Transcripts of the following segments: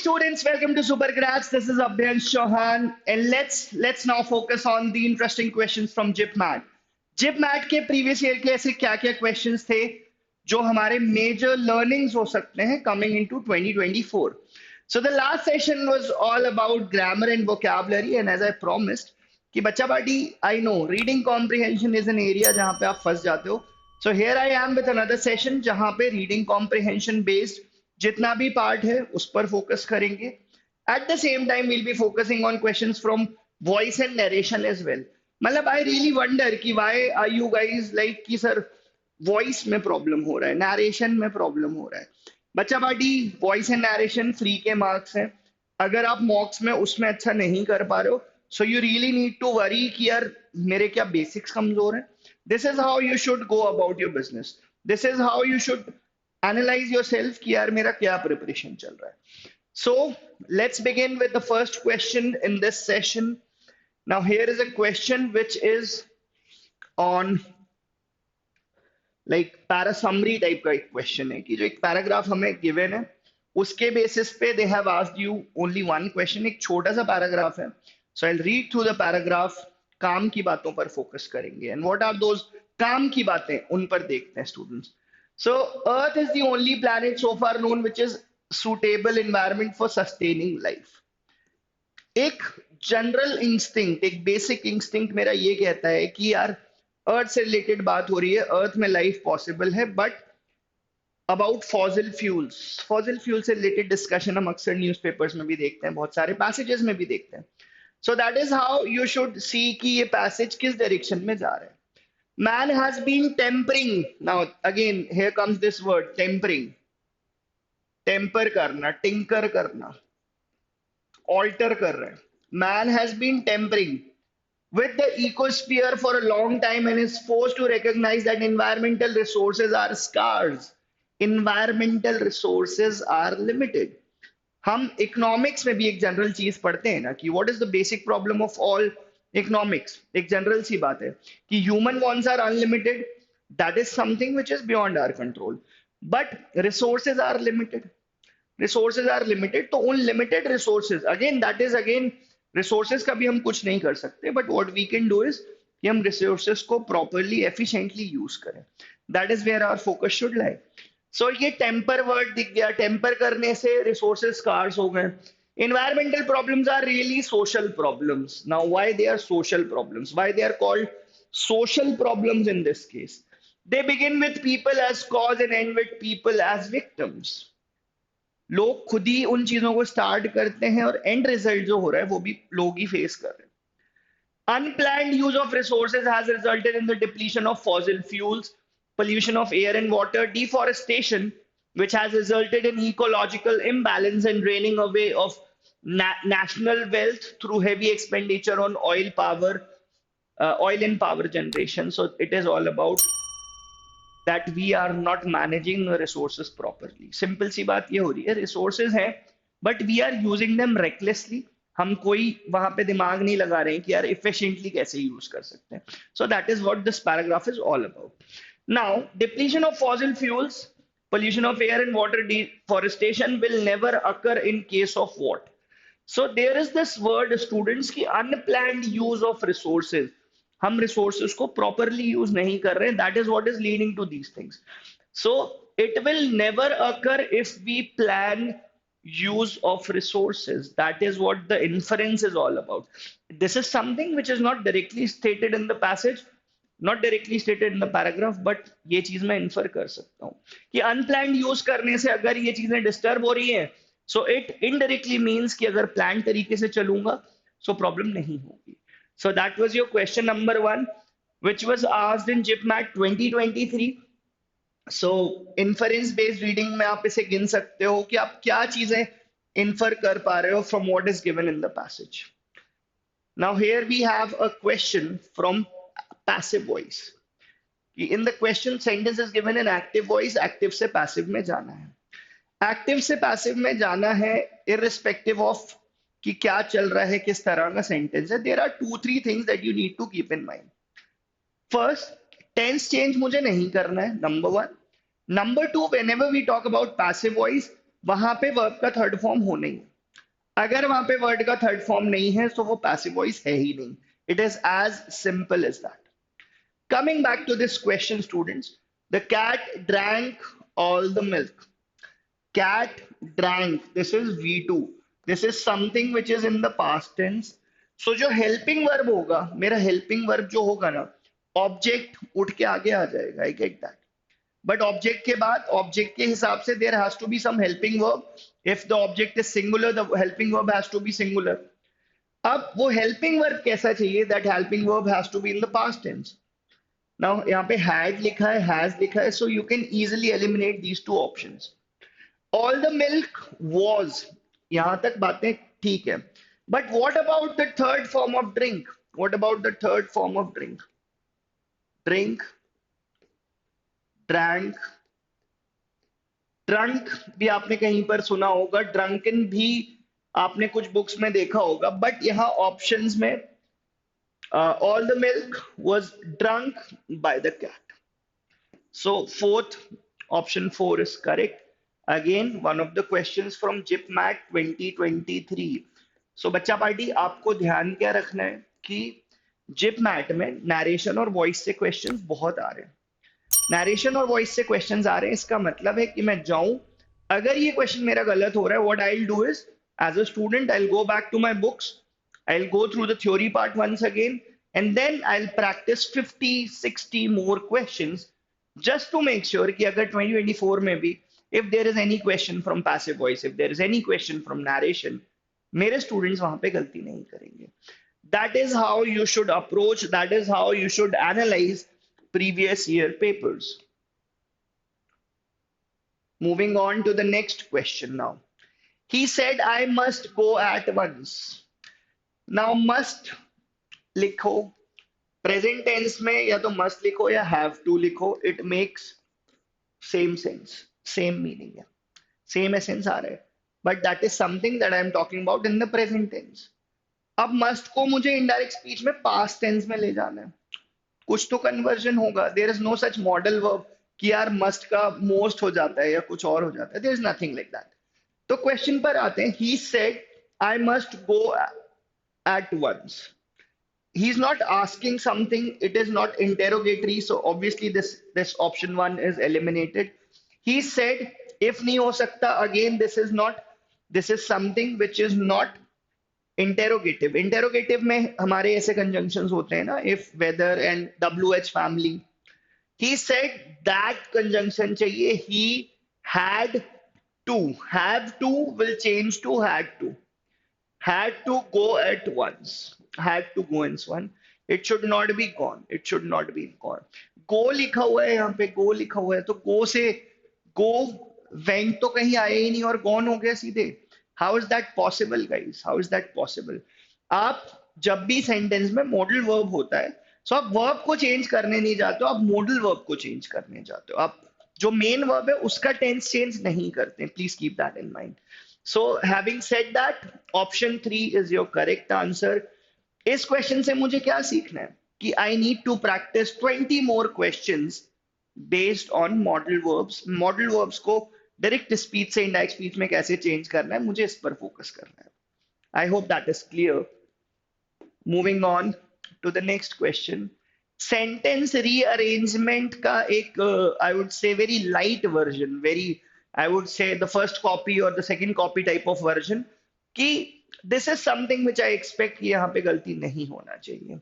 students, welcome to SuperGrads. This is 𝐈𝐏𝐌-𝐁𝐁𝐀 and let's now focus on the interesting questions from JIPMAT. JIPMAT के previous year के ऐसे क्या-क्या questions थे जो हमारे major learnings हो सकते हैं coming into 2024. So the last session was all about grammar and vocabulary and as I promised कि बच्चा party I know reading comprehension is an area जहाँ पे आप फंस जाते हो. So here I am with another session जहाँ पे reading comprehension based जितना भी पार्ट है उस पर फोकस करेंगे. At the same time will be focusing on questions from voice and narration as well. मतलब आई रियली वंडर कि why are you guys like कि सर वॉइस में प्रॉब्लम हो रहा है, नरेशन में प्रॉब्लम हो रहा है. बच्चा party voice and narration free के मार्क्स हैं. अगर आप मॉक्स में उसमें अच्छा नहीं कर पा रहे हो so you really need to worry कि यार मेरे क्या बेसिक्स कमजोर हैं. This is how you should go about your business. This is how you should analyze yourself कि यार मेरा क्या preparation चल रहा है. So let's begin with the first question in this session. Now here is a question which is on like para summary type का एक question है कि जो एक paragraph हमें given है उसके basis पे they have asked you only one question. एक छोटा सा paragraph है. So I'll read through the paragraph. काम की बातों पर focus करेंगे and what are those काम की बातें उन पर देखते हैं students. So Earth is the only planet so far known which is suitable environment for sustaining life. एक जनरल इंस्टिंक्ट, एक बेसिक इंस्टिंक्ट मेरा ये कहता है कि यार अर्थ से रिलेटेड बात हो रही है, अर्थ में लाइफ पॉसिबल है, बट अबाउट फॉसिल फ्यूल से रिलेटेड डिस्कशन हम अक्सर न्यूज़पेपर्स में भी देखते हैं, बहुत सारे पैसेजेस में भी देखते हैं. So that is how you should see कि ये पैसेज किस डायरेक्शन में जा रहा है. Man has been tempering. Now again here comes this word tempering. Temper करना, tinker करना, alter कर रहे हैं. Man has been tempering with the ecosphere for a long time and is forced to recognize that environmental resources are scarce. Environmental resources are limited. हम economics में भी एक general चीज पढ़ते हैं ना कि what is the basic problem of all economics. एक जनरल सी बात है कि human wants are unlimited. That is something which is beyond our control, but resources are limited. Resources are limited, तो उन limited resources again that is again resources का भी हम कुछ नहीं कर सकते, but what we can do is कि हम रिसोर्सेज को प्रॉपर्ली एफिशिएंटली यूज करें. That is where our focus should lie. So ये टेम्पर वर्ड दिख गया. टेम्पर करने से रिसोर्सेज स्कार्स हो गए. Environmental problems are really social problems. Now, why they are social problems? Why they are called social problems in this case? They begin with people as cause and end with people as victims. लोग खुद ही उन चीजों को start करते हैं और and result जो हो रहा है वो भी लोग ही फेस कर रहे हैं. Unplanned use of resources has resulted in the depletion of fossil fuels, pollution of air and water, deforestation, which has resulted in ecological imbalance and draining away of national wealth through heavy expenditure on oil and power generation. So it is all about that we are not managing the resources properly. Simple सी बात ये हो रही है, resources हैं but we are using them recklessly. हम कोई वहां पे दिमाग नहीं लगा रहे हैं कि यार efficiently कैसे यूज कर सकते हैं. So that is what this paragraph is all about. Now, depletion of fossil fuels, pollution of air and water, deforestation will never occur in case of what? So there is this word students की unplanned use of resources. हम resources को properly use नहीं कर रहे. That is what is leading to these things. So it will never occur if we plan use of resources. That is what the inference is all about. This is something which is not directly stated in the passage, not directly stated in the paragraph, but ये चीज मैं infer कर सकता हूँ कि unplanned use करने से अगर ये चीजें disturb हो रही हैं, so it indirectly means कि अगर planned तरीके से चलूंगा, so problem नहीं होगी. So that was your question number 1, which was asked in JIPMAT 2023. So inference based reading में आप इसे गिन सकते हो कि आप क्या चीजें infer कर पा रहे हो from what is given in the passage. Now here we have a question from passive voice. In the question sentence is given in active voice. Active से passive में जाना है. Active से passive में जाना है irrespective of कि क्या चल रहा है, किस तरह का sentence है. There are 2-3 things that you need to keep in mind. First, tense change मुझे नहीं करना है, number 1. Number 2, whenever we talk about passive voice, वहां पे verb का थर्ड फॉर्म होना ही है. अगर वहां पे वर्ड का थर्ड फॉर्म नहीं है तो वो पैसिव वॉइस है ही नहीं. It is as simple as that. Coming back to this question, students, the cat drank all the milk. Cat drank. This is V2. This is something which is in the past tense. So जो helping verb होगा, मेरा helping verb जो होगा ना, object उठ के आगे आ जाएगा. I get that. But object के बाद, object के हिसाब से there has to be some helping verb. If the object is singular, the helping verb has to be singular. अब वो helping verb कैसा चाहिए? That helping verb has to be in the past tense. Now यहाँ पे had लिखा है, has लिखा है, so you can easily eliminate these two options. All the milk was, यहाँ तक बातें ठीक है. But what about the third form of drink? What about the third form of drink? Drink, drank, drunk भी आपने कहीं पर सुना होगा, drunken भी आपने कुछ बुक्स में देखा होगा, बट यहाँ ऑप्शंस में all the milk was drunk by the cat. So fourth, option 4 is correct. Again, one of the questions from JIPMAT 2023. So बच्चा पार्टी आपको ध्यान क्या रखना है कि JIPMAT में नरेशन और वॉइस से क्वेश्चंस बहुत आ रहे हैं. नरेशन और वॉइस से क्वेश्चंस आ रहे हैं, इसका मतलब है कि मैं जाऊं, अगर ये क्वेश्चन मेरा गलत हो रहा है, what I will do is as a student I will go back to my books, I'll go through the theory part once again, and then I'll practice 50, 60 more questions just to make sure कि अगर 2024 में भी if there is any question from passive voice, if there is any question from narration, मेरे students वहां पे गलती नहीं करेंगे. That is how you should approach, that is how you should analyze previous year papers. Moving on to the next question now. He said, I must go at once. Now must लिखो, present tense में या तो must लिखो या have to लिखो, it makes same sense, same meaning है, same essence आ रहा है, but that is something that I am talking about in the present tense. अब मस्ट को मुझे इनडायरेक्ट स्पीच में पास्ट टेंस में ले जाना है, कुछ तो कन्वर्जन होगा. There is no such modal verb कि यार मस्ट का मोस्ट हो जाता है या कुछ और हो जाता है. There is nothing like that. तो क्वेश्चन पर आते हैं. He said I must go at once. He's not asking something, it is not interrogatory, so obviously this option 1 is eliminated. He said if nahi ho sakta, again this is not, this is something which is not interrogative. Interrogative में हमारे ऐसे conjunctions होते हैं ना, if, whether and wh family. He said that conjunction चाहिए, he had to, have to will change to had to. Had to go at once. Had to go in one. It should not be gone. It should not be gone. Go लिखा हुआ है यहाँ पे, go लिखा हुआ है, तो go से go went तो कहीं आया ही नहीं और gone हो गया सीधे. How is that possible, guys? How is that possible? आप जब भी सेंटेंस में मॉडल वर्ब होता है, so आप वर्ब को चेंज करने नहीं जाते हो, आप मॉडल वर्ब को चेंज करने जाते हो. आप जो मेन वर्ब है उसका टेंस चेंज नहीं करते. Please keep that in mind. So having said that, option 3 is your correct answer. इस क्वेश्चन से मुझे क्या सीखना है कि I need to practice 20 more questions based on modal verbs. Modal verbs को डायरेक्ट स्पीच से इनडायरेक्ट स्पीच में कैसे चेंज करना है, मुझे इस पर फोकस करना है. I hope that is clear. Moving on to the next question. Sentence rearrangement का एक I would say very light version, very I would say the first copy or the second copy type of version कि this is something which I expect कि यहाँ पे गलती नहीं होना चाहिए.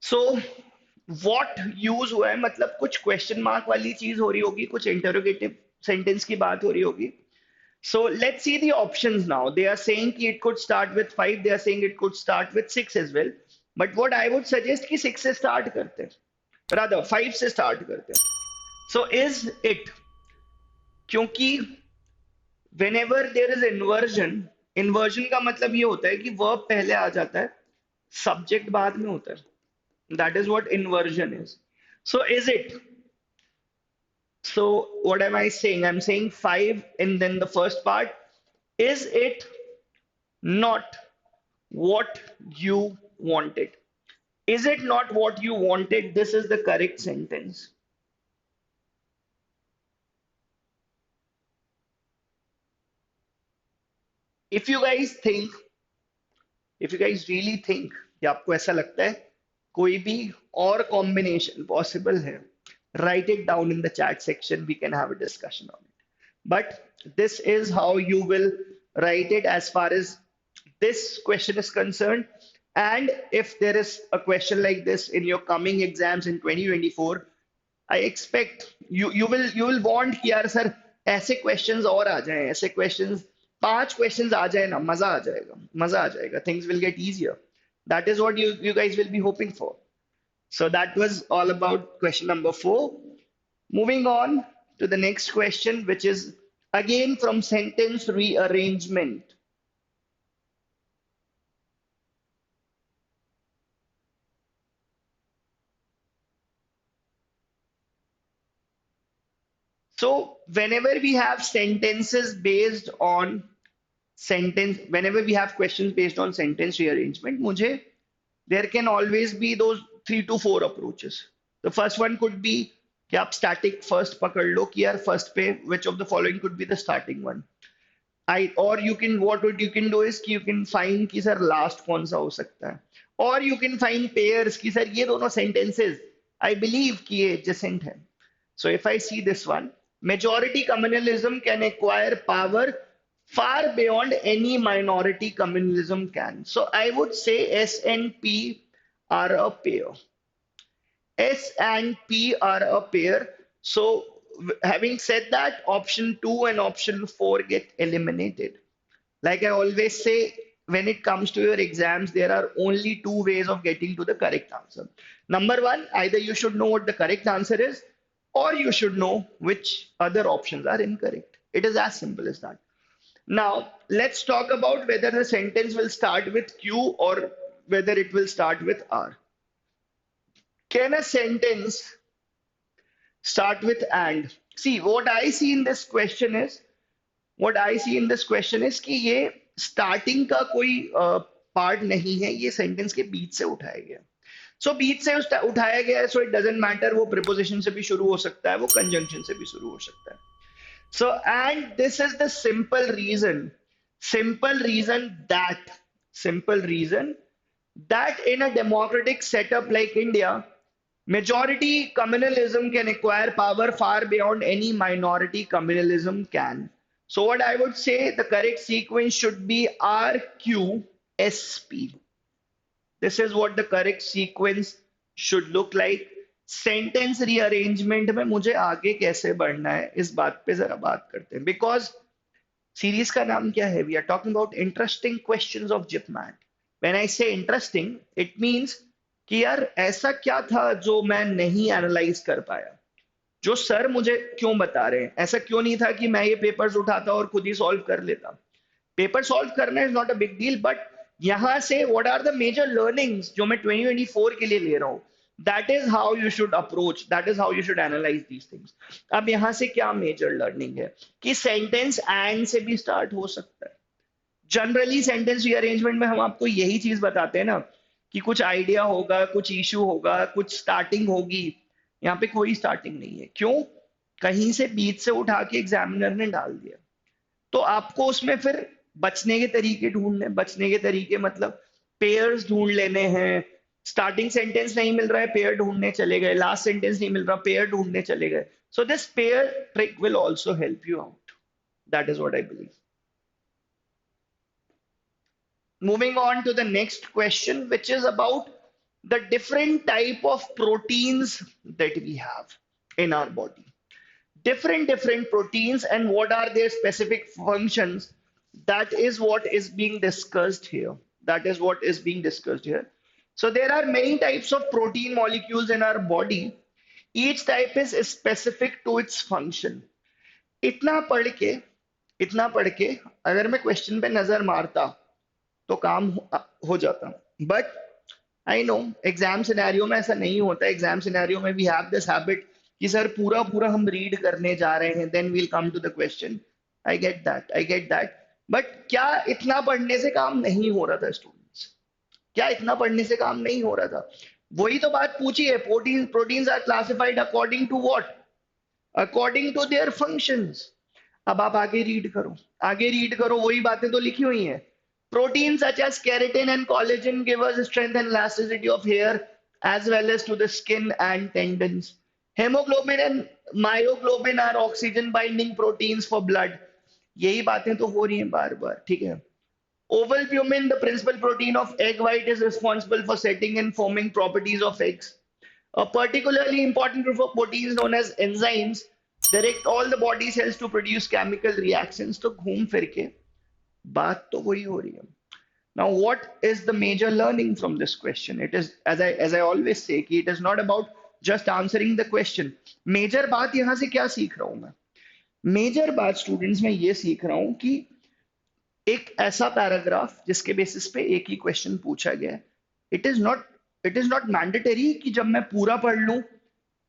So what use हुआ है, मतलब कुछ question mark वाली चीज हो रही होगी, कुछ interrogative sentence की बात हो रही होगी. So let's see the options now. They are saying कि it could start with 5, they are saying it could start with 6 as well. But what I would suggest कि 6 से start करते हैं, rather 5 से start करते हैं. So is it, क्योंकि whenever there is inversion, inversion का मतलब ये होता है कि verb पहले आ जाता है, subject बाद में होता है. That is what inversion is. So is it? So what am I saying? I'm saying 5 and then the first part. Is it not what you wanted? Is it not what you wanted? This is the correct sentence. If you guys think, if you guys really think कि आपको ऐसा लगता है कोई भी और combination possible है, write it down in the chat section. We can have a discussion on it. But this is how you will write it as far as this question is concerned. And if there is a question like this in your coming exams in 2024, I expect you will want कि यार sir ऐसे questions और आ जाएं, ऐसे questions 5 questions आ जाए ना, मजा आ जाएगा, मजा आ जाएगा. Things will get easier. That is what you guys will be hoping for. So that was all about question number 4. Moving on to the next question, which is again from sentence rearrangement. So whenever we have sentences based on whenever we have questions based on sentence rearrangement, there can always be those 3 to 4 approaches. The first one could be कि आप static first पकड़ लो कि यार first पे which of the following could be the starting one. Or you can, what you can do is कि you can find कि sir last कौन सा हो सकता है. Or you can find pairs कि सर ये दोनों sentences I believe कि ये adjacent है. So if I see this one, majority communalism can acquire power far beyond any minority communalism can. So I would say S and P are a pair. S and P are a pair. So having said that, option 2 and option 4 get eliminated. Like I always say, when it comes to your exams, there are only 2 ways of getting to the correct answer. Number 1, either you should know what the correct answer is, or you should know which other options are incorrect. It is as simple as that. Now, let's talk about whether the sentence will start with Q or whether it will start with R. Can a sentence start with and? See, what I see in this question is कि ये starting का कोई part नहीं है, ये sentence के बीच से उठाया गया. So बीच से उठाया गया है, so it doesn't matter वो preposition से भी शुरू हो सकता है, वो conjunction से भी शुरू हो सकता है. So, and this is the simple reason that in a democratic setup like India, majority communalism can acquire power far beyond any minority communalism can. So what I would say, the correct sequence should be RQSP. This is what the correct sequence should look like. Sentence rearrangement में मुझे आगे कैसे बढ़ना है इस बात पे जरा बात करते हैं, बिकॉज सीरीज का नाम क्या है? We are talking about interesting questions of JIPMAT. When I say interesting, it means कि यार ऐसा क्या था जो मैं नहीं एनालाइज कर पाया, जो सर मुझे क्यों बता रहे हैं. ऐसा क्यों नहीं था कि मैं ये पेपर्स उठाता और खुद ही सॉल्व कर लेता. पेपर सॉल्व करना is not a big deal, but यहां से what are the major learnings जो मैं 2024 के लिए ले रहा हूं. That is how you should approach, that is how you should analyze these things. अब यहां से क्या मेजर लर्निंग है कि सेंटेंस एंड से भी स्टार्ट हो सकता है. जनरली सेंटेंस रीअरेंजमेंट में हम आपको यही चीज बताते हैं ना कि कुछ आइडिया होगा, कुछ इशू होगा, कुछ स्टार्टिंग होगी. यहाँ पे कोई स्टार्टिंग नहीं है. क्यों? कहीं से बीच से उठा के एग्जामिनर ने डाल दिया. तो आपको उसमें फिर बचने के तरीके ढूंढने, बचने के तरीके मतलब पेयर्स ढूंढ लेने हैं. स्टार्टिंग सेंटेंस नहीं मिल रहा है, पेयर ढूंढने चले गए. लास्ट सेंटेंस नहीं मिल रहा, पेयर ढूंढने चले गए. So this pair trick will also help you out. That is what I believe. Moving on to the next question, which is about the different type of proteins that we have in our body. Different proteins and what are their specific functions. That is what is being discussed here. So there are many types of protein molecules in our body. Each type is specific to its function. इतना पढ़ के अगर मैं question पे नजर मारता तो काम हो जाता. But I know exam scenario में ऐसा नहीं होता. एग्जाम सिनेरियो में वी हैव दिस हैबिट कि सर पूरा हम रीड करने जा रहे हैं, then we'll come to the question. I get that. But क्या इतना पढ़ने से काम नहीं हो रहा था स्टूडेंट्स? क्या इतना पढ़ने से काम नहीं हो रहा था? वही तो बात पूछी है. Proteins are classified according to what? According to their functions. अब आप आगे रीड करो, आगे रीड करो, वही बातें तो लिखी हुई हैं. Proteins such as keratin and collagen give us strength and elasticity of hair as well as to the skin and tendons. Hemoglobin and myoglobin are oxygen binding proteins for blood. यही बातें तो हो रही हैं बार बार, ठीक है. Ovalbumin, the principal protein of egg white, is responsible for setting and forming properties of eggs. A particularly important group of proteins known as enzymes direct all the body cells to produce chemical reactions. तो घूम फिर के बात तो वही हो रही है. Now, what is the major learning from this question? It is, as I always say, कि it is not about just answering the question. Major बात यहाँ से क्या सीख रहा हूँ मैं? Major बात स्टूडेंट्स में ये सीख रहा हूँ कि एक ऐसा पैराग्राफ जिसके बेसिस पे एक ही क्वेश्चन पूछा गया है. इट इज नॉट मैंडेटरी कि जब मैं पूरा पढ़ लूं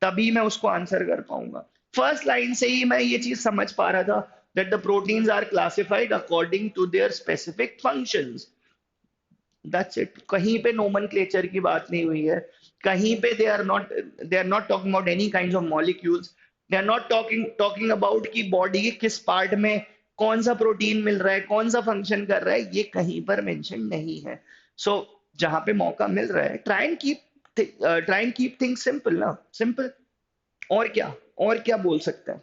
तभी मैं उसको आंसर कर पाऊंगा. फर्स्ट लाइन से ही मैं ये चीज समझ पा रहा था that the proteins are classified according to their specific functions. That's it. कहीं पे nomenclature की बात नहीं हुई है. कहीं पे they are not talking about any kinds of molecules. They are not talking about कि body के किस part में कौन सा प्रोटीन मिल रहा है, कौन सा फंक्शन कर रहा है, ये कहीं पर मेंशन नहीं है. सो जहां पे मौका मिल रहा है, try and keep things simple ना, सिंपल. और क्या बोल सकते हैं.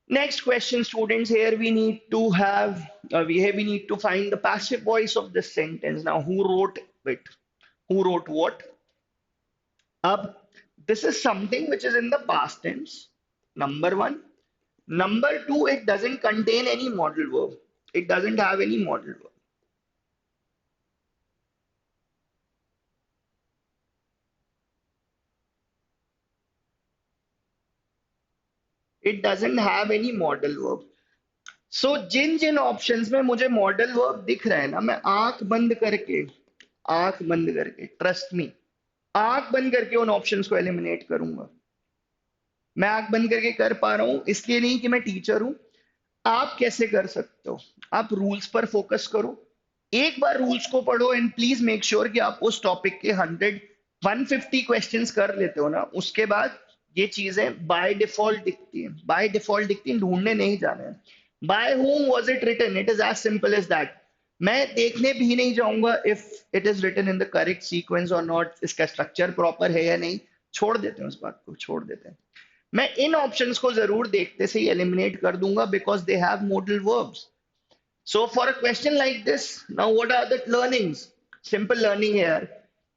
Next question, students. Here we need to find the passive voice of this sentence. Now, who wrote it? Who wrote what? Ab, this is something which is in the past tense. Number one. Number two, it doesn't contain any modal verb. It doesn't have any modal verb. It doesn't have any modal verb. So Jin options में मुझे modal verb दिख रहा है ना, मैं आंख बंद करके ट्रस्ट मी, आंख बंद करके उन ऑप्शंस को एलिमिनेट करूंगा. मैं आंख बंद करके कर पा रहा हूं इसलिए नहीं कि मैं टीचर हूं. आप कैसे कर सकते हो? आप रूल्स पर फोकस करो. एक बार रूल्स को पढ़ो एंड प्लीज मेक श्योर कि आप उस टॉपिक के 150 क्वेश्चंस कर लेते हो ना. उसके बाद ये चीजें बाय डिफॉल्ट दिखती हैं, ढूंढने नहीं जाना है. By whom was it written? It is as simple as that. मैं देखने भी नहीं जाऊंगा if it is written in the correct sequence or not. इसका स्ट्रक्चर प्रॉपर है या नहीं, छोड़ देते हैं, उस बात को छोड़ देते हैं. मैं इन ऑप्शंस को जरूर देखते से ही एलिमिनेट कर दूंगा because they have modal verbs. So for a question like this, now what are the learnings? Simple learning है यार.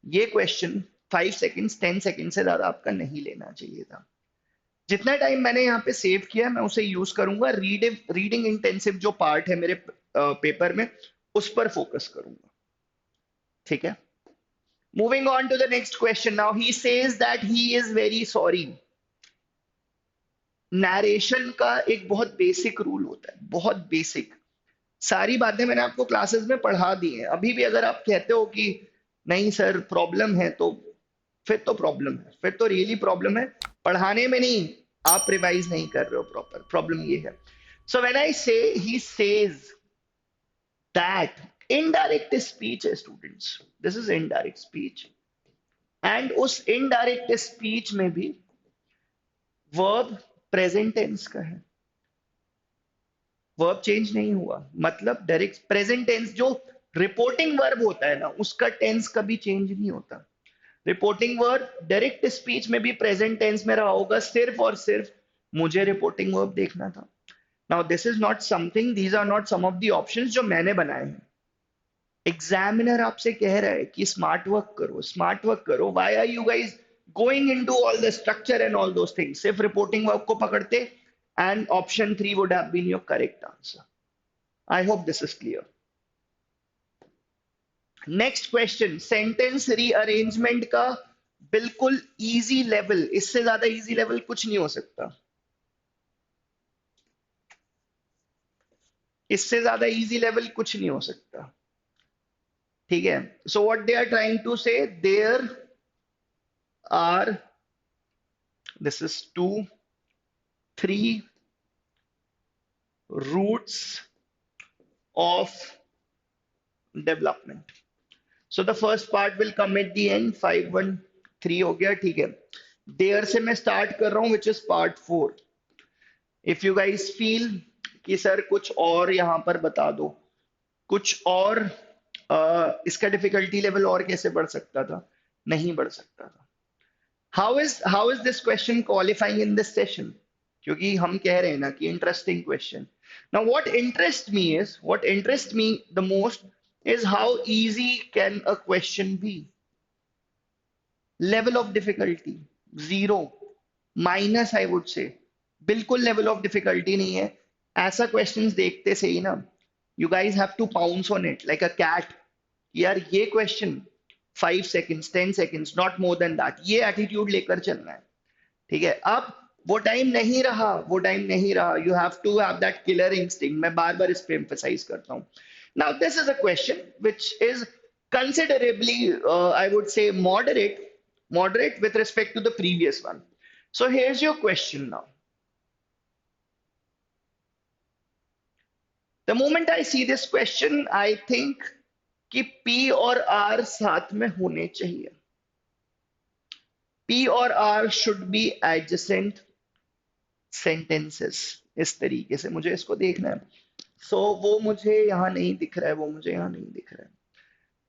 ये क्वेश्चन 5 सेकंड्स 10 सेकंड से ज्यादा आपका नहीं लेना चाहिए था. जितना टाइम मैंने यहाँ पे सेव किया मैं उसे यूज करूंगा. रीडिंग इंटेंसिव जो पार्ट है मेरे पेपर में उस पर फोकस करूंगा. ठीक है. Moving on to the next question. Now he says that he is very sorry. Narration का एक बहुत बेसिक रूल होता है, बहुत बेसिक. सारी बातें मैंने आपको क्लासेस में पढ़ा दी हैं. अभी भी अगर आप कहते हो कि नहीं सर प्रॉब्लम है, तो फिर तो प्रॉब्लम है, फिर तो रियली प्रॉब्लम है. पढ़ाने में नहीं, आप रिवाइज नहीं कर रहे हो प्रॉपर. प्रॉब्लम ये है. सो when I say he says that, indirect speech है students. This is indirect speech and उस इनडायरेक्ट स्पीच में भी वर्ब प्रेजेंट टेंस का है. वर्ब चेंज नहीं हुआ, मतलब डायरेक्ट प्रेजेंट टेंस जो रिपोर्टिंग वर्ब होता है ना, उसका टेंस कभी चेंज नहीं होता. रिपोर्टिंग वर्ब डायरेक्ट स्पीच में भी प्रेजेंट टेंस में रहा होगा, सिर्फ और सिर्फ मुझे रिपोर्टिंग वर्ब देखना था. Now this is not something, these are not some of the options जो मैंने बनाए हैं. एग्जामिनर आपसे कह रहा है कि स्मार्ट वर्क करो, स्मार्ट वर्क करो. Why are you guys going into all the structure and all those things? सिर्फ रिपोर्टिंग वर्ब को पकड़ते and option 3 would have been your correct answer. I hope this is clear. Next question, sentence rearrangement का बिल्कुल easy level, इससे ज्यादा easy level कुछ नहीं हो सकता. इससे ज्यादा easy level कुछ नहीं हो सकता. ठीक है. So what they are trying to say, there are, this is 2, 3 roots of development. So the first part will come at the end. 5 1 3 हो गया. ठीक है. There से मैं start कर रहा हूं, which is part 4. If you guys feel कि सर कुछ और यहाँ पर बता दो, कुछ और इसका डिफिकल्टी लेवल और कैसे बढ़ सकता था, नहीं बढ़ सकता था। How is this question qualifying in this session? क्योंकि हम कह रहे हैं ना कि interesting question. Now what interest me the most is how easy can a question be? Level of difficulty zero, minus I would say, बिल्कुल level of difficulty नहीं है। ऐसा questions देखते से ही ना you guys have to pounce on it like a cat। यार ये question 5 seconds 10 seconds not more than that, ये attitude लेकर चलना है, ठीक है। अब वो टाइम नहीं रहा, वो टाइम नहीं रहा। You have to have that killer instinct. मैं बार बार इस पे एम्फसाइज करता हूँ। Now this is a question which is considerably I would say moderate with respect to the previous one. So here's your question now. The moment I see this question I think कि P और R साथ में होने चाहिए। P और R should be adjacent sentences। इस तरीके से मुझे इसको देखना है। वो मुझे यहाँ नहीं दिख रहा है, वो मुझे यहाँ नहीं दिख रहा है।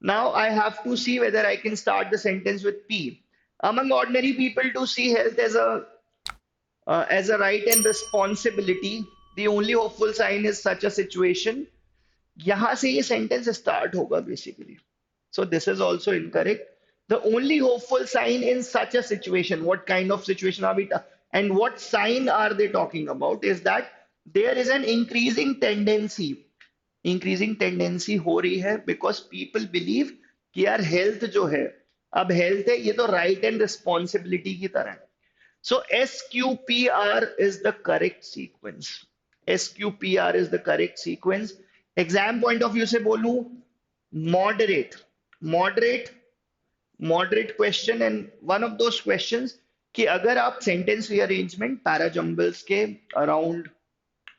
Now I have to see whether I can start the sentence with P. Among ordinary people to see health as a right and responsibility, the only hopeful sign is such a situation. यहाँ से ये sentence start होगा basically. So this is also incorrect. The only hopeful sign in such a situation, what kind of situation are we and what sign are they talking about, is that there is an increasing tendency हो रही है because people believe कि यार health जो है, अब health है ये तो right and responsibility की तरह है। So SQPR is the correct sequence. SQPR is the correct sequence. Exam point of view से बोलूं, moderate question and one of those questions कि अगर आप sentence rearrangement parajumbles के around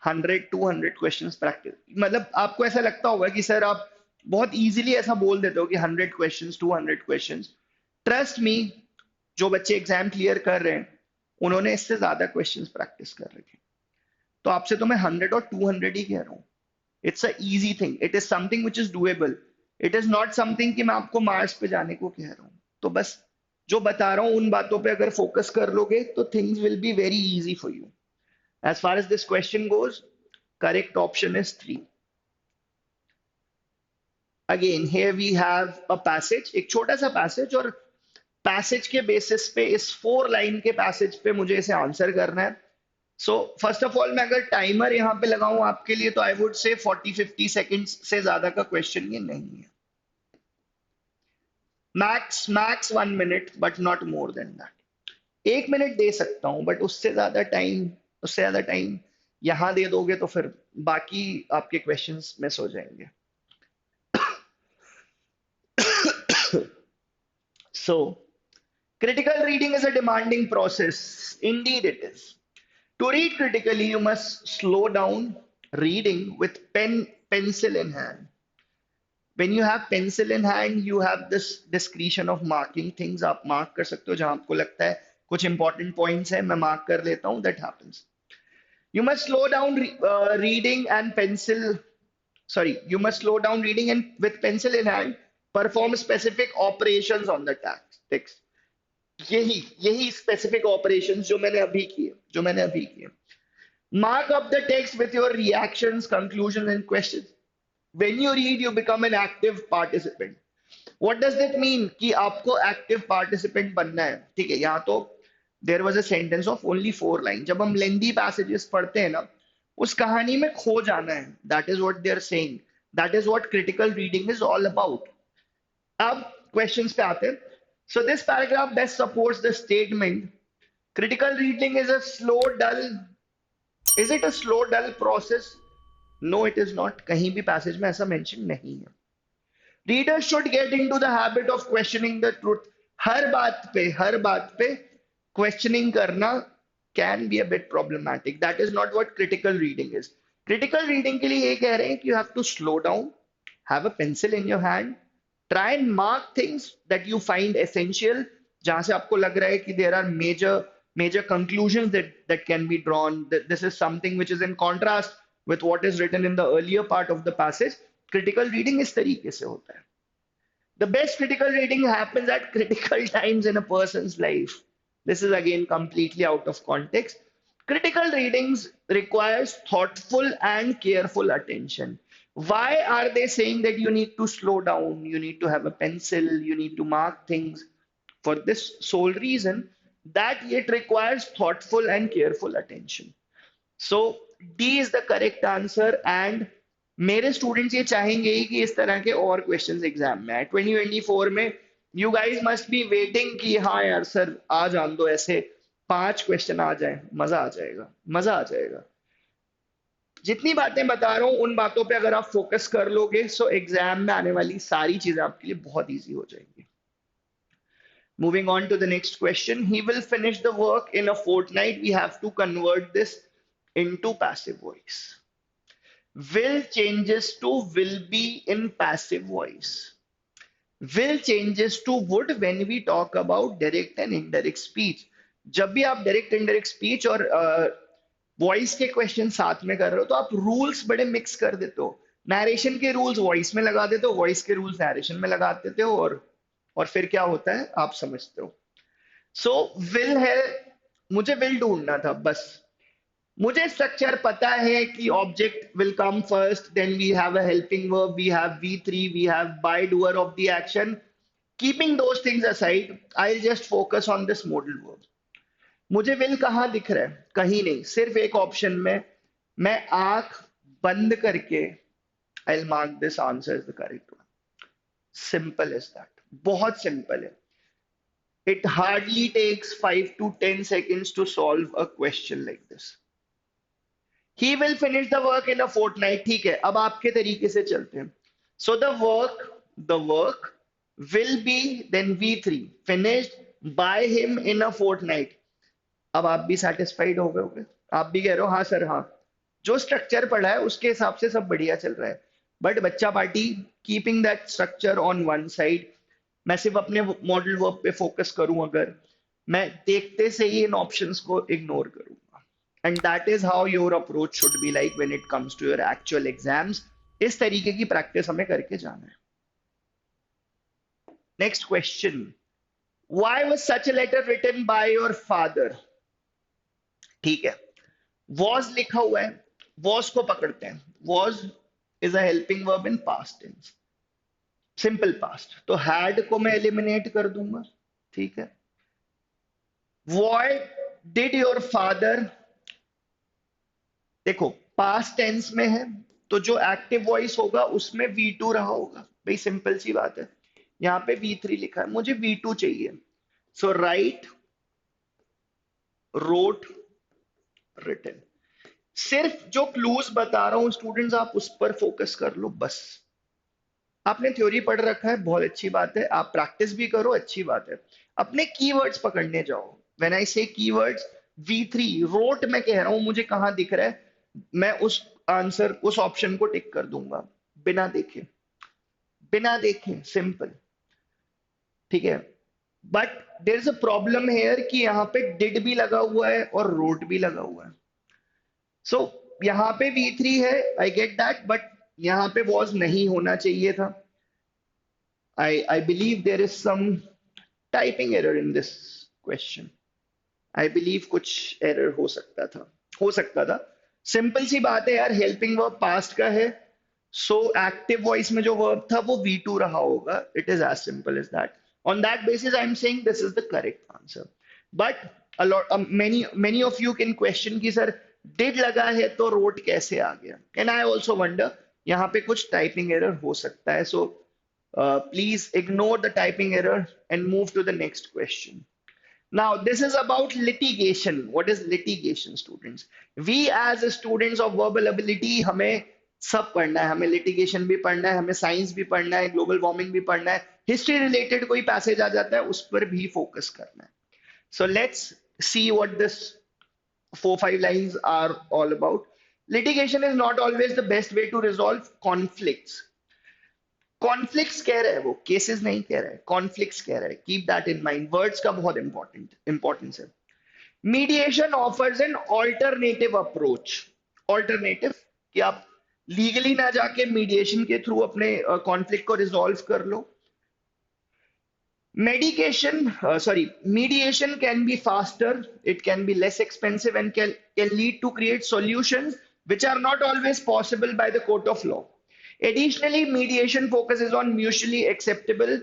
100-200 क्वेश्चंस प्रैक्टिस, मतलब आपको ऐसा लगता होगा कि सर आप बहुत इजीली ऐसा बोल देते हो कि 100 क्वेश्चंस 200 क्वेश्चंस। ट्रस्ट मी, जो बच्चे एग्जाम क्लियर कर रहे हैं उन्होंने इससे ज्यादा क्वेश्चंस प्रैक्टिस कर रखे। तो आपसे तो मैं 100 और 200 ही कह रहा हूँ। It's a easy thing, it is something which is doable. It is not something कि मैं आपको मार्स पे जाने को कह रहा हूँ। तो बस जो बता रहा हूँ उन बातों पे अगर फोकस कर लोगे तो things will be very easy for you. As far as this question goes, correct option is 3. Again, here we have a passage, एक छोटा सा passage, और passage के basis पे इस 4 line के passage पे मुझे इसे answer करना है। So first of all मैं अगर timer यहाँ पे लगाऊं आपके लिए तो I would say 40-50 seconds से ज्यादा का question ये नहीं है। Max 1 minute, but not more than that. 1 minute दे सकता हूं, बट उससे ज्यादा टाइम यहां दे दोगे तो फिर बाकी आपके क्वेश्चंस मिस हो जाएंगे। So critical reading is a demanding process. Indeed it is. To read critically you must slow down reading with pencil in hand. When you have pencil in hand you have this discretion of marking things. आप mark कर सकते हो जहां आपको लगता है कुछ important points है, मैं मार्क कर लेता हूं, that happens. You must slow down reading and pencil. Sorry, you must slow down reading and with pencil in hand perform specific operations on the text. यही specific operations जो मैंने अभी किए। Mark up the text with your reactions, conclusions and questions. When you read, you become an active participant. What does that mean? कि आपको active participant बनना है, ठीक है। यहाँ तो there was a sentence of only 4 lines. जब हम lengthy passages पढ़ते हैं ना, उस कहानी में खो जाना है। That is what they are saying. That is what critical reading is all about. अब questions पे आते हैं। So this paragraph best supports the statement. Critical reading is a slow, dull. Is it a slow, dull process? No, it is not. कहीं भी passage में ऐसा mention नहीं है। Readers should get into the habit of questioning the truth. हर बात पे questioning करना can be a bit problematic. That is not what critical reading is. Critical reading के लिए ये कह रहे हैं कि you have to slow down, have a pencil in your hand, try and mark things that you find essential, जहां से आपको लग रहा है कि there are major major conclusions that can be drawn. This is something which is in contrast with what is written in the earlier part of the passage. Critical reading इस तरीके से होता है. The best critical reading happens at critical times in a person's life. This is again completely out of context. Critical readings requires thoughtful and careful attention. Why are they saying that you need to slow down, you need to have a pencil, you need to mark things? For this sole reason that it requires thoughtful and careful attention. So D is the correct answer, and मेरे students ये चाहेंगे ही कि इस तरह के और questions exam में आए 2024 में. You guys must be waiting कि हाँ यार सर आ जान दो, ऐसे 5 क्वेश्चन आ जाए, मजा आ जाएगा, मजा आ जाएगा. जितनी बातें बता रहा हूं उन बातों पे अगर आप फोकस कर लोगे सो एग्जाम में आने वाली सारी चीजें आपके लिए बहुत इजी हो जाएंगी. Moving on to the next question. He will finish the work in a fortnight. We have to convert this into passive voice. Will changes to will be in passive voice. Will changes to would when we talk about direct and indirect speech. जब भी आप direct indirect speech और voice के question साथ में कर रहे हो तो आप रूल्स बड़े मिक्स कर देते हो. नरेशन के रूल्स वॉइस में लगा देते हो, वॉइस के रूल्स नरेशन में लगा देते हो, और फिर क्या होता है आप समझते हो. सो विल है, मुझे विल ढूंढना था बस. मुझे स्ट्रक्चर पता है कि object will come first, then we have a helping verb, we have V3, we have by doer of the action. Keeping those things aside, I will just focus on this modal verb. मुझे will कहाँ दिख रहा है? कहीं नहीं, सिर्फ एक option में. मैं आंख बंद करके I will mark this answer is the correct one. Simple is that, बहुत सिंपल है. It hardly takes 5 to 10 seconds to solve a question like this. He will finish the work in a fortnight. ठीक है, अब आपके तरीके से चलते हैं. So the work will be then V3 finished by him in a fortnight. अब आप भी satisfied हो गए होगे, आप भी कह रहे हो हाँ सर हाँ, जो स्ट्रक्चर पढ़ा है उसके हिसाब से सब बढ़िया चल रहा है. बट बच्चा party keeping that structure on one side, मैं सिर्फ अपने मॉडल वर्ब पे फोकस करूं, अगर मैं देखते से ही इन ऑप्शंस को इग्नोर करूंगा. And that is how your approach should be like when it comes to your actual exams. इस तरीके की प्रैक्टिस हमें करके जाना है. Next question. Why was such a letter written by your father? ठीक है, वॉज लिखा हुआ है, वॉज को पकड़ते हैं. Was is a helping verb in past tense, simple past, तो हैड को मैं एलिमिनेट कर दूंगा. ठीक है. व्हाट डिड योर फादर, देखो पास्ट टेंस में है तो जो एक्टिव वॉइस होगा उसमें V2 रहा होगा. भाई सिंपल सी बात है. यहां पे V3 लिखा है, मुझे V2 चाहिए. सो राइट, रोट, रिटन. सिर्फ जो क्लूज बता रहा हूं स्टूडेंट्स आप उस पर फोकस कर लो बस. आपने थ्योरी पढ़ रखा है, बहुत अच्छी बात है, आप प्रैक्टिस भी करो, अच्छी बात है. अपने कीवर्ड्स पकड़ने जाओ. व्हेन आई से कीवर्ड्स, V3 रोट मैं कह रहा हूं, मुझे कहां दिख रहा है, मैं उस आंसर उस ऑप्शन को टिक कर दूंगा बिना देखे, बिना देखे, सिंपल. ठीक है. But there is a problem here कि यहां पे डिड भी लगा हुआ है और रोट भी लगा हुआ है. सो यहां पे V3 है, आई गेट दैट, बट यहां पे वॉज नहीं होना चाहिए था. I believe there is some typing error in this question. I believe कुछ एरर हो सकता था, हो सकता था. सिंपल सी बात है यार, हेल्पिंग वर्ब पास्ट का है, सो एक्टिव वॉइस में जो वर्ब था वो V2 रहा होगा. It is as simple as that. On that basis I am saying this is the correct answer. But many of you can question कि sir did लगा है तो रोट कैसे आ गया, एंड आई ऑल्सो वंडर. यहाँ पे कुछ टाइपिंग एरर हो सकता है. सो please ignore the typing error and move to the next question. Now this is about litigation. What is litigation, students? We as students of verbal ability हमें सब पढ़ना है. हमें litigation भी पढ़ना है, हमें science भी पढ़ना है, global warming भी पढ़ना है, history related कोई passage आ जाता है उस पर भी focus करना है. So let's see what this 4-5 lines are all about. Litigation is not always the best way to resolve conflicts. Conflicts कह रहा है वो, केसेस नहीं कह रहा है, कॉन्फ्लिक्ट्स कह रहा है. Keep that in mind. Words का बहुत इंपॉर्टेंस है. Mediation offers an alternative approach, alternative कि आप लीगली ना जाके मीडिएशन के थ्रू अपने कॉन्फ्लिक्ट को रिजॉल्व कर लो. Mediation can be faster, it can be less expensive, and can lead to create solutions which are not always possible by the court of law. Additionally, mediation focuses on mutually acceptable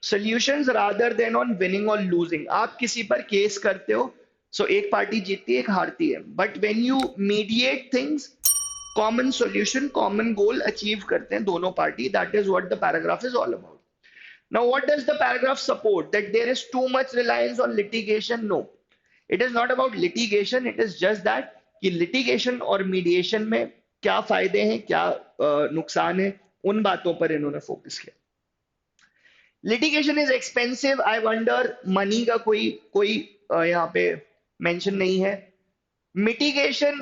solutions rather than on winning or losing. आप किसी पर case करते हो, so एक party जीतती है, एक हारती है. But when you mediate things, common solution, common goal achieve करते हैं दोनों party. That is what the paragraph is all about. Now, what does the paragraph support? That there is too much reliance on litigation? No. It is not about litigation. It is just that कि litigation और mediation में क्या फायदे हैं, क्या नुकसान है, उन बातों पर इन्होंने फोकस किया. Litigation is expensive. I wonder money का कोई यहाँ पे mention नहीं है. Mediation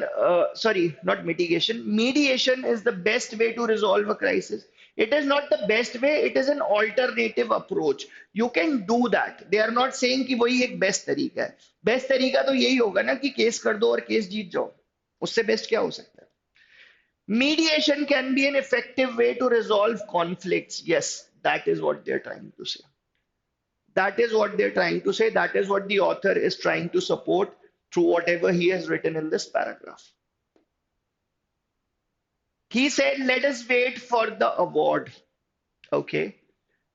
is the best way to resolve a crisis. It is not the best way, it is an alternative approach. You can do that. They are not saying कि वही एक best तरीका है. बेस्ट तरीका तो यही होगा ना कि केस कर दो और केस जीत जाओ. उससे बेस्ट क्या हो सकता है? Mediation can be an effective way to resolve conflicts. Yes, that is what they are trying to say. That is what they are trying to say. That is what the author is trying to support through whatever he has written in this paragraph. He said, let us wait for the award. Okay.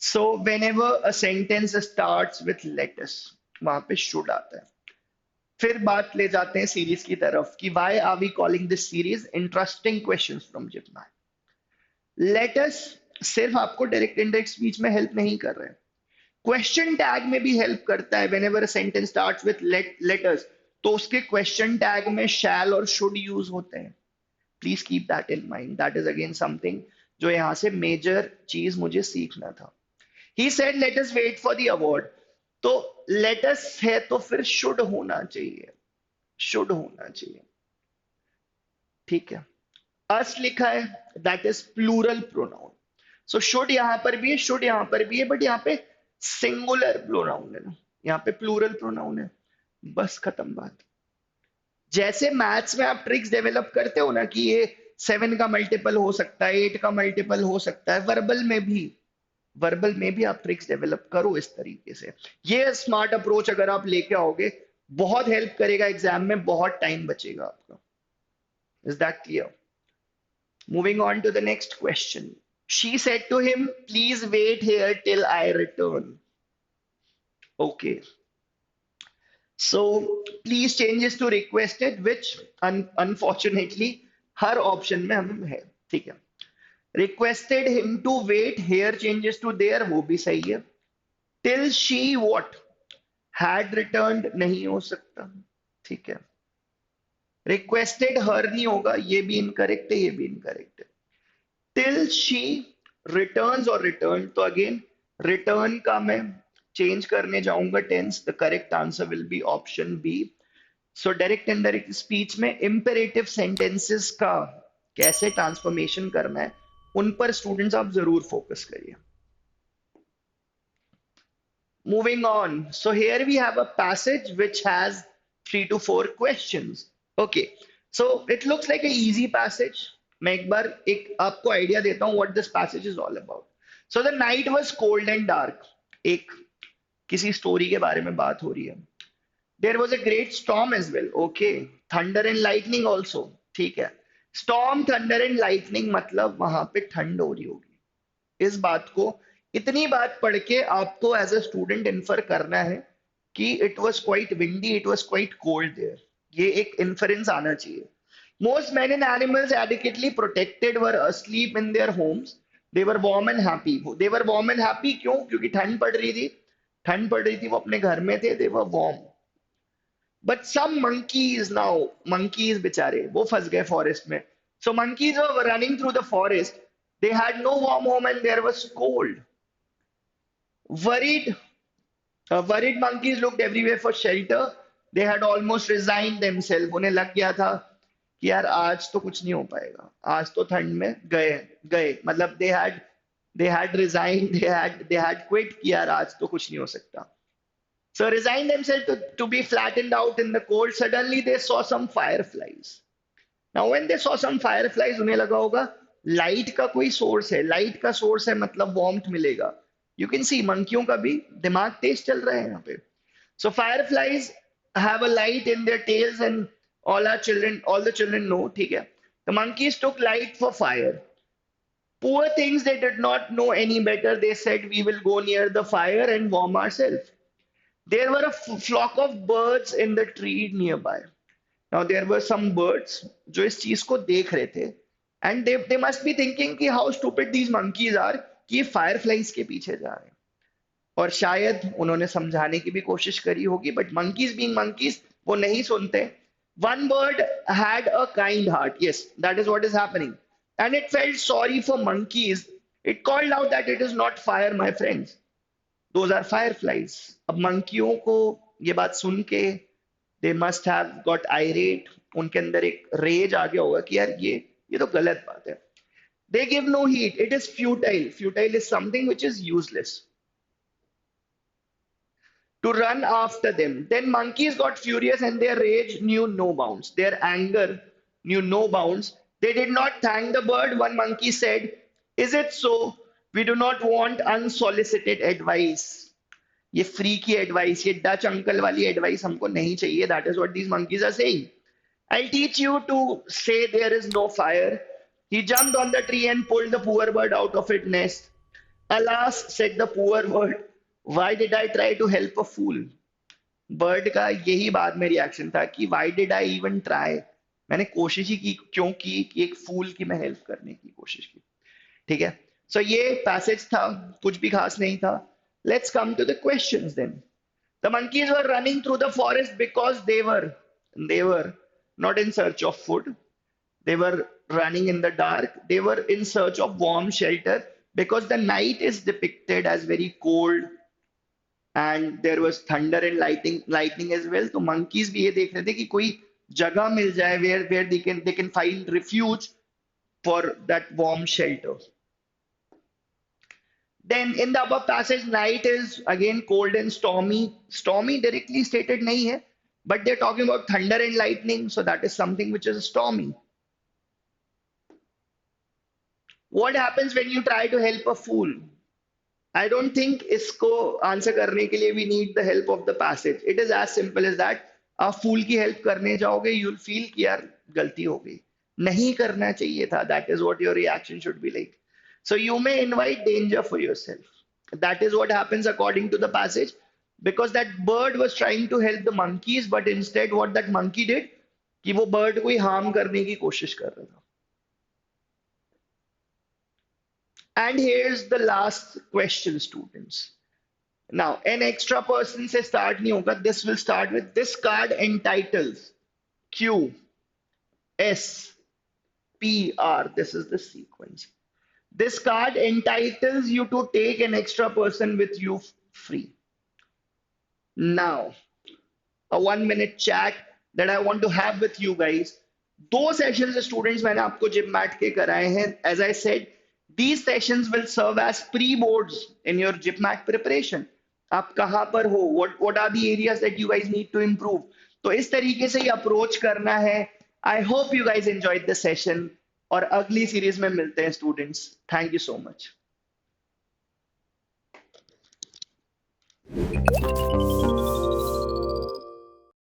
So whenever a sentence starts with let us, वहां पे should आता है. फिर बात ले जाते हैं series की तरफ कि why are we calling this series? Interesting questions from JIPMAT. Let us सिर्फ आपको डायरेक्ट इंडायरेक्ट स्पीच में हेल्प नहीं कर रहे हैं. क्वेश्चन टैग में भी हेल्प करता है. whenever a sentence starts with let us, तो उसके क्वेश्चन टैग में shall और should यूज होते हैं. Please keep that in mind. That is again something जो यहां से मेजर चीज मुझे सीखना था. He said let us wait for the award. तो लेट अस है तो फिर शुड होना चाहिए. शुड होना चाहिए. ठीक है. अस लिखा है, that is plural pronoun. So should यहां पर भी है, शुड यहां पर भी है, बट यहां पे सिंगुलर प्रोनाउन है ना, यहां पे प्लूरल प्रोनाउन है. बस खत्म बात. जैसे मैथ्स में आप ट्रिक्स डेवलप करते हो ना कि ये 7 का मल्टीपल हो सकता है, 8 का मल्टीपल हो सकता है, वर्बल में भी आप ट्रिक्स डेवलप करो इस तरीके से. ये स्मार्ट अप्रोच अगर आप लेके आओगे बहुत हेल्प करेगा एग्जाम में, बहुत टाइम बचेगा आपका. Is that clear? Moving on to the next question. She said to him please wait here till I return. Okay. So please changes to requested, which unfortunately हर ऑप्शन में हम है. ठीक है. Requested him to wait, here changes to there, वो भी सही है. Till she what had returned नहीं हो सकता. ठीक है. Requested her नहीं होगा, ये भी इनकरेक्ट है, ये भी इनकरेक्ट है. Till she returns और return, तो अगेन रिटर्न का मैं चेंज करने जाऊंगा tense. The correct answer will be option B. So direct indirect speech में इंपेरेटिव सेंटेंसेस का कैसे ट्रांसफॉर्मेशन करना है, उन पर स्टूडेंट्स आप जरूर फोकस करिए. Moving on. So here we have a passage which has 3 to 4 questions. Okay. So it looks like a easy passage. मैं एक बार एक आपको आइडिया देता हूं what this passage is all about. So the night was cold and dark. एक किसी story के बारे में बात हो रही है. There was a great storm as well. Okay. Thunder and lightning also. ठीक है. स्टॉर्म, थंडर एंड लाइटनिंग मतलब वहां पे ठंड हो रही होगी. इस बात को, इतनी बात पढ़ के आपको एज अ स्टूडेंट इन्फर करना है कि it was quite windy, it was quite cold there. ये एक इन्फरेंस आना चाहिए. Most man and animals adequately protected were asleep in their homes. They were warm and happy. They were warm and happy क्यों? क्योंकि ठंड पड़ रही थी. ठंड पड़ रही थी, वो अपने घर में थे. they were warm. But some monkeys now, monkeys बेचारे वो फंस गए फॉरेस्ट में. So monkeys were running through the forest. They had no warm home and there was cold. Worried, worried monkeys looked everywhere for shelter. They had almost resigned themselves. उन्हें लग गया था कि यार आज तो कुछ नहीं हो पाएगा, आज तो ठंड में गए मतलब they had resigned, they had quit कि यार आज तो कुछ नहीं हो सकता. So resigned themselves to be flattened out in the cold. Suddenly they saw some fireflies. Now when they saw some fireflies, उन्हें लगा होगा लाइट का कोई सोर्स है, लाइट का सोर्स है मतलब वार्मथ मिलेगा. You can see मंकियों का भी दिमाग तेज चल रहा है यहाँ पे. So fireflies have a light in their tails and all the children know, ठीक है. The monkeys took light for fire. Poor things, they did not know any better. They said, we will go near the fire and warm ourselves. There were a flock of birds in the tree nearby. Now there were some birds जो इस चीज को देख रहे थे, and they must be thinking कि how stupid these monkeys are कि ये fireflies के पीछे जा रहे हैं. और शायद उन्होंने समझाने की भी कोशिश करी होगी, but monkeys being monkeys वो नहीं सुनते. One bird had a kind heart. Yes, that is what is happening. And it felt sorry for monkeys. It called out that it is not fire, my friends. Those are fireflies. अब मंकियों को ये बात सुन के they must have got irate. उनके अंदर एक rage आ गया होगा कि यार ये तो गलत बात है. They give no heed. It is futile. Futile is something which is useless. To run after them. Then monkeys got furious and their rage knew no bounds. Their anger knew no bounds. They did not thank the bird. One monkey said, is it so? We do not want unsolicited advice. ये free की advice, ये Dutch uncle वाली advice हमको नहीं चाहिए. That is what these monkeys are saying. I'll teach you to say there is no fire. He jumped on the tree and pulled the poor bird out of its nest. Alas, said the poor bird, why did I try to help a fool? Bird का यही बाद में reaction था कि why did I even try? मैंने कोशिश ही की क्यों की कि एक फूल की मैं हेल्प करने की कोशिश की. ठीक है. So ये passage था, कुछ भी खास नहीं था. Let's come to the questions then. The monkeys were running through the forest because they were not in search of food. They were running in the dark. They were in search of warm shelter because the night is depicted as very cold and there was thunder and lightning as well. तो monkeys भी ये देख रहे थे कि कोई जगह मिल जाए where they can find refuge for that warm shelter. Then in the above passage, night is again cold and stormy. Stormy directly stated nahi hai, but they're talking about thunder and lightning, so that is something which is stormy. What happens when you try to help a fool? I don't think isko answer karne ke liye we need the help of the passage. It is as simple as that. आप फूल की help करने जाओगे, you'll feel कि यार गलती हो गई, नहीं करना चाहिए था. That is what your reaction should be like. So you may invite danger for yourself. That is what happens according to the passage, because that bird was trying to help the monkeys, but instead what that monkey did कि वो bird को ही harm करने की कोशिश कर रहा था. And here's the last question, students. Now, an extra person से start नहीं होगा. This will start with this card entitles Q, S, P, R. This is the sequence. This card entitles you to take an extra person with you free. Now, a 1-minute chat that I want to have with you guys. 2 sessions students मैंने आपको JIPMAT के कराए हैं. As I said, these sessions will serve as pre-boards in your JIPMAT preparation. आप कहाँ पर हो? What are the areas that you guys need to improve? तो इस तरीके से ही approach करना है. I hope you guys enjoyed the session. और अगली सीरीज में मिलते हैं students. Thank you so much.